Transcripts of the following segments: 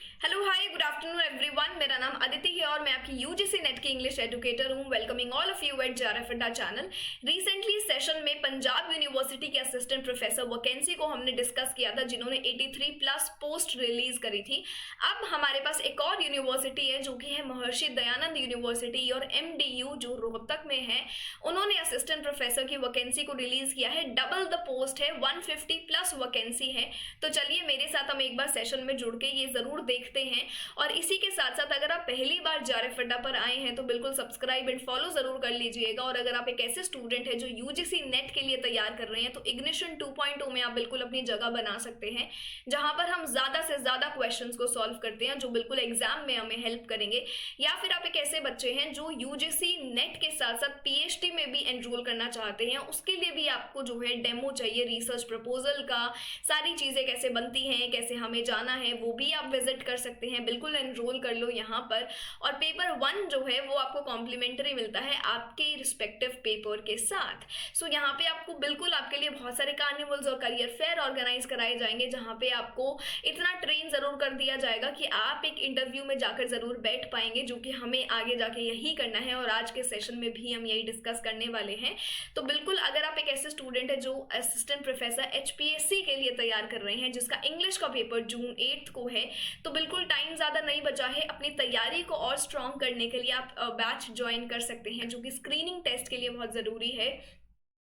Hello hi good afternoon everyone. मेरा नाम अदिति है और मैं आपकी यूजीसी नेट की इंग्लिश एजुकेटर हूं। Welcoming all of you at JRF Adda channel. Recently session में पंजाब यूनिवर्सिटी के असिस्टेंट प्रोफेसर वैकेंसी को हमने डिस्कस किया था, जिन्होंने 83 प्लस पोस्ट रिलीज करी थी। अब हमारे पास एक और यूनिवर्सिटी है जो कि है महर्षि दयानंद यूनिवर्सिटी, और एमडीयू जो रोहतक में है, उन्होंने असिस्टेंट प्रोफेसर की वैकेंसी को रिलीज किया है। डबल द पोस्ट है, 150 प्लस वैकेंसी है। तो चलिए मेरे साथ हम एक बार सेशन में जुड़ के ये जरूर देखते हैं। और इसी के साथ साथ अगर आप पहली बार जेआरएफ अड्डा पर आए हैं तो बिल्कुल सब्सक्राइब एंड फॉलो जरूर कर लीजिएगा। और अगर आप एक ऐसे स्टूडेंट है जो यूजीसी नेट के लिए तैयार कर रहे हैं तो इग्निशन 2.0 में आप बिल्कुल अपनी जगह बना सकते हैं, जहां पर हम ज्यादा से ज्यादा क्वेश्चंस को सॉल्व करते हैं जो बिल्कुल एग्जाम में हमें हेल्प करेंगे। या फिर आप एक ऐसे बच्चे हैं जो यूजीसी नेट के साथ साथ पीएचडी में भी एनरोल करना चाहते हैं, उसके लिए भी आपको जो है डेमो चाहिए रिसर्च प्रपोजल का, सारी चीजें कैसे बनती हैं, कैसे हमें जाना है, वो भी आप विजिट कर सकते हैं। बिल्कुल एनरोल कर लो यहाँ पर। और पेपर 1 जो है वो आपको कॉम्प्लीमेंट्री मिलता है आपके रिस्पेक्टिव पेपर के साथ। सो यहाँ पे आपको बिल्कुल आपके लिए बहुत सारे कार्निवल्स और करियर फेयर ऑर्गेनाइज कराए जाएंगे, जहाँ पे आपको इतना ट्रेन जरूर कर दिया जाएगा कि आप एक इंटरव्यू में जाकर जरूर बैठ पाएंगे, जो कि हमें आगे जाके यही करना है। और आज के सेशन में भी हम यही डिस्कस करने वाले हैं। तो बिल्कुल अगर आप एक ऐसे स्टूडेंट है जो असिस्टेंट प्रोफेसर एचपीएससी के लिए तैयार कर रहे हैं, जिसका इंग्लिश का पेपर जून 8 को है, तो बिल्कुल टाइम ज़्यादा नहीं बचा है। अपनी तैयारी को और स्ट्रॉन्ग करने के लिए आप बैच ज्वाइन कर सकते हैं, जो कि स्क्रीनिंग टेस्ट के लिए बहुत ज़रूरी है।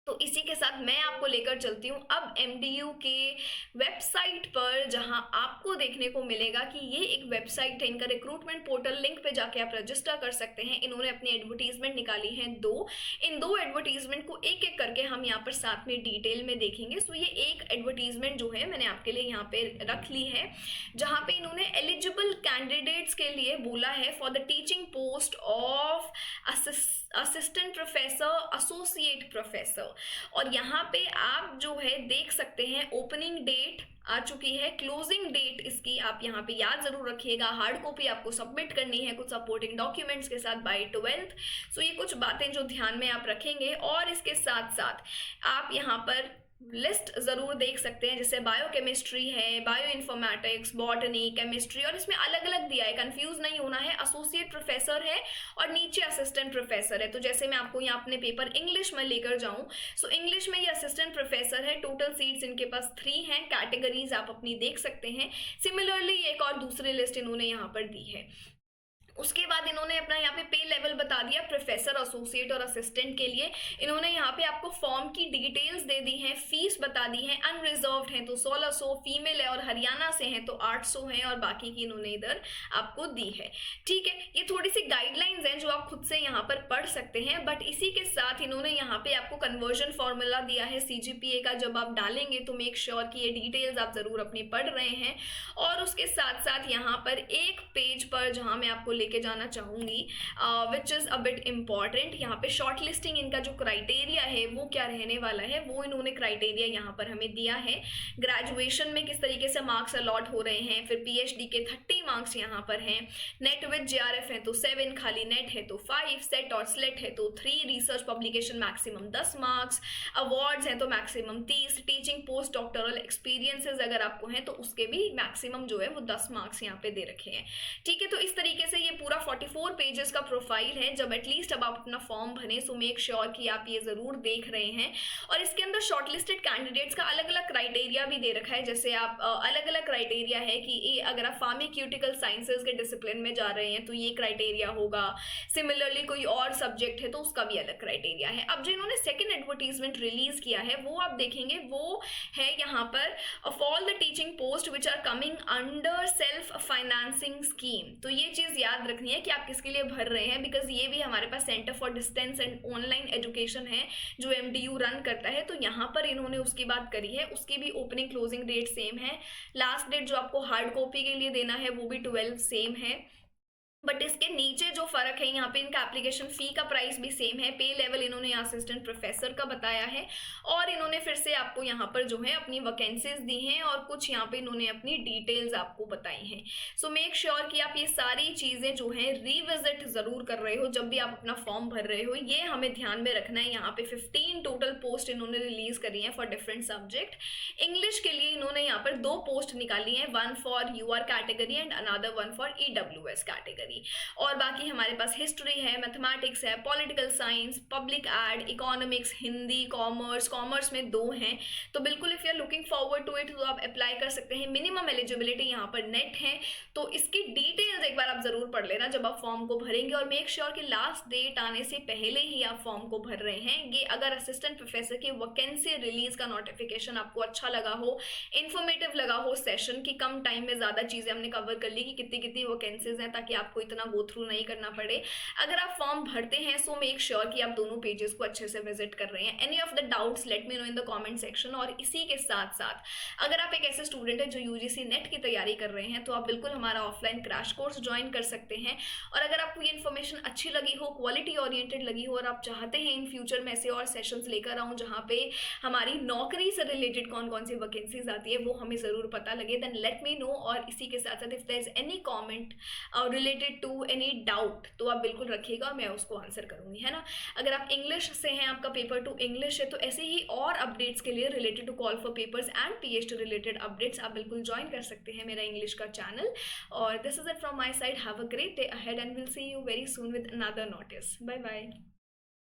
तो इसी के साथ मैं आपको लेकर चलती हूँ अब एमडीयू के वेबसाइट पर, जहां आपको देखने को मिलेगा कि ये एक वेबसाइट है, इनका रिक्रूटमेंट पोर्टल, लिंक पे जाके आप रजिस्टर कर सकते हैं। इन्होंने अपनी एडवर्टीजमेंट निकाली है दो। इन दो एडवर्टीजमेंट को एक एक करके हम यहाँ पर साथ में डिटेल में देखेंगे। सो ये एक एडवर्टीजमेंट जो है मैंने आपके लिए यहाँ पे रख ली है, जहाँ पे इन्होंने एलिजिबल कैंडिडेट्स के लिए बोला है for the teaching post of assistant professor, associate professor. और यहाँ पे आप जो है देख सकते हैं ओपनिंग डेट आ चुकी है, क्लोजिंग डेट इसकी आप यहाँ पे याद जरूर रखिएगा। हार्ड कॉपी आपको सबमिट करनी है कुछ सपोर्टिंग डॉक्यूमेंट्स के साथ बाय 12th। सो ये कुछ बातें जो ध्यान में आप रखेंगे। और इसके साथ साथ आप यहाँ पर लिस्ट जरूर देख सकते हैं, जैसे बायोकेमिस्ट्री है, बायो इन्फॉर्मेटिक्स, बॉटनी, केमिस्ट्री, और इसमें अलग अलग दिया है, कंफ्यूज नहीं होना है। एसोसिएट प्रोफेसर है और नीचे असिस्टेंट प्रोफेसर है। तो जैसे मैं आपको यहाँ अपने पेपर इंग्लिश में लेकर जाऊं, सो इंग्लिश में ये असिस्टेंट प्रोफेसर है। टोटल सीट्स इनके पास 3 हैं। कैटेगरीज आप अपनी देख सकते हैं। सिमिलरली एक और दूसरी लिस्ट इन्होंने यहाँ पर दी है। उसके बाद इन्होंने अपना यहाँ पे लेवल बता दिया प्रोफेसर, एसोसिएट और असिस्टेंट के लिए। इन्होंने यहाँ पे आपको फॉर्म की डिटेल्स दे दी हैं, फीस बता दी है। अनरिजर्व्ड है तो 1600, फीमेल है और हरियाणा से है तो 800 है, और बाकी की इन्होंने इधर आपको दी है। ठीक है, ये थोड़ी सी गाइडलाइंस हैं जो आप खुद से यहाँ पर पढ़ सकते हैं। बट इसी के साथ इन्होंने यहाँ पे आपको कन्वर्जन फॉर्मूला दिया है सीजीपीए का, जब आप डालेंगे तो मेक श्योर कि ये डिटेल्स आप जरूर अपनी पढ़ रहे हैं। और उसके साथ साथ यहाँ पर एक पेज पर जहाँ मैं आपको लेके जाना चाहूंगी, which is a bit important, यहाँ पे शॉर्ट लिस्टिंग इनका जो क्राइटेरिया है वो क्या रहने वाला है, वो इन्होंने क्राइटेरिया यहाँ पर हमें दिया है। ग्रेजुएशन में किस तरीके से मार्क्स अलॉट हो रहे हैं, फिर पीएचडी के 30 मार्क्स यहाँ पर हैं। नेट विद जेआरएफ है तो 7, खाली नेट है तो 5, सेट और स्लेट है तो 3, research publication maximum 10 marks, awards हैं तो maximum 30, teaching post doctoral experiences अगर आपको हैं तो उसके भी मैक्सिमम जो है वो 10 मार्क्स यहाँ पे दे रखे हैं। ठीक है, तो इस तरीके से ये पूरा 44 पेजेस का प्रोफाइल है। जब एटलीस्ट अब आप अपना फॉर्म भरें सो मेक श्योर कि आप ये जरूर देख रहे हैं। और इसके अंदर शॉर्टलिस्टेड कैंडिडेट्स का अलग अलग क्राइटेरिया भी दे रखा है। जैसे आप अलग अलग क्राइटेरिया है कि अगर आप फार्मास्यूटिकल साइंसेज के डिसिप्लिन में जा रहे हैं तो ये क्राइटेरिया होगा। सिमिलरली कोई और सब्जेक्ट है तो उसका भी अलग क्राइटेरिया है। अब जो इन्होंने सेकेंड एडवर्टीजमेंट रिलीज किया है वो आप देखेंगे, वो है यहाँ पर of all the teaching post which are coming under self financing scheme. तो ये चीज याद रखनी है कि आप किसके लिए भर रहे हैं, बिकॉज ये भी हमारे पास centre for distance and online education है जो एमडीयू रन करता है। तो यहाँ पर इन्होंने उसकी बात करी है, उसकी भी ओपनिंग क्लोजिंग डेट सेम है। लास्ट डेट जो आपको हार्ड कॉपी के लिए देना है वो भी 12 सेम है। बट इसके नीचे जो फर्क है यहाँ पे, इनका एप्लीकेशन फी का प्राइस भी सेम है, पे लेवल इन्होंने असिस्टेंट प्रोफेसर का बताया है, और इन्होंने फिर से आपको यहाँ पर जो है अपनी वैकेंसीज दी हैं और कुछ यहाँ पे इन्होंने अपनी डिटेल्स आपको बताई हैं। सो मेक श्योर कि आप ये सारी चीज़ें जो हैं रिविजिट ज़रूर कर रहे हो जब भी आप अपना फॉर्म भर रहे हो। ये हमें ध्यान में रखना है। यहाँ पे 15 टोटल पोस्ट इन्होंने रिलीज करी हैं फॉर डिफरेंट सब्जेक्ट। इंग्लिश के लिए इन्होंने यहाँ पर 2 पोस्ट निकाली हैं, one for UR category and another one for EWS category. और बाकी हमारे पास हिस्ट्री है, मैथमेटिक्स है, political science, public ad, economics, Hindi, commerce में 2 हैं। तो बिल्कुल if you are looking forward to it तो आप अप्लाई कर सकते हैं। मिनिमम एलिजिबिलिटी यहाँ पर नेट है, तो इसकी डिटेल्स एक बार आप जरूर पढ़ लेना जब आप फॉर्म को भरेंगे, और मेक श्योर कि लास्ट डेट आने से पहले ही आप फॉर्म को भर रहे हैं। ये अगर असिस्टेंट प्रोफेसर की वैकेंसी रिलीज का नोटिफिकेशन आपको अच्छा लगा हो, इन्फॉर्मेटिव लगा हो, सेशन की कम टाइम में ज्यादा चीजें हमने कवर कर ली कि कितनी कितनी वैकेंसीज हैं, ताकि आपको इतना गो थ्रू नहीं करना पड़े। अगर आप फॉर्म भरते हैं सो मेक श्योर कि आप दोनों पेजेस को अच्छे से विजिट कर रहे हैं। Any of the doubts let me know in the comment section. और इसी के साथ साथ अगर आप एक ऐसे स्टूडेंट हैं जो यूजीसी नेट की तैयारी कर रहे हैं तो आप बिल्कुल हमारा ऑफलाइन क्रैश कोर्स ज्वाइन कर सकते हैं। और अगर आपको ये इन्फॉर्मेशन अच्छी लगी हो, क्वालिटी ओरिएंटेड लगी हो, और आप चाहते हैं इन फ्यूचर में ऐसे और सेशंस लेकर आऊँ जहाँ पे हमारी नौकरी से रिलेटेड कौन कौन सी वैकेंसीज आती है वो हमें ज़रूर पता लगे, देन लेट मी नो। और इसी के साथ साथ if there is any comment related to any doubt तो आप बिल्कुल रखिएगा और मैं उसको आंसर करूंगी, है ना। अगर आप इंग्लिश से हैं, आपका पेपर 2 इंग्लिश है, तो ऐसे ही और अपडेट्स के लिए related to call for papers and PhD related updates आप बिल्कुल ज्वाइन कर सकते हैं मेरा इंग्लिश का चैनल। और this is it from my side. Have a great day ahead and will see you very soon with another notice. Bye bye.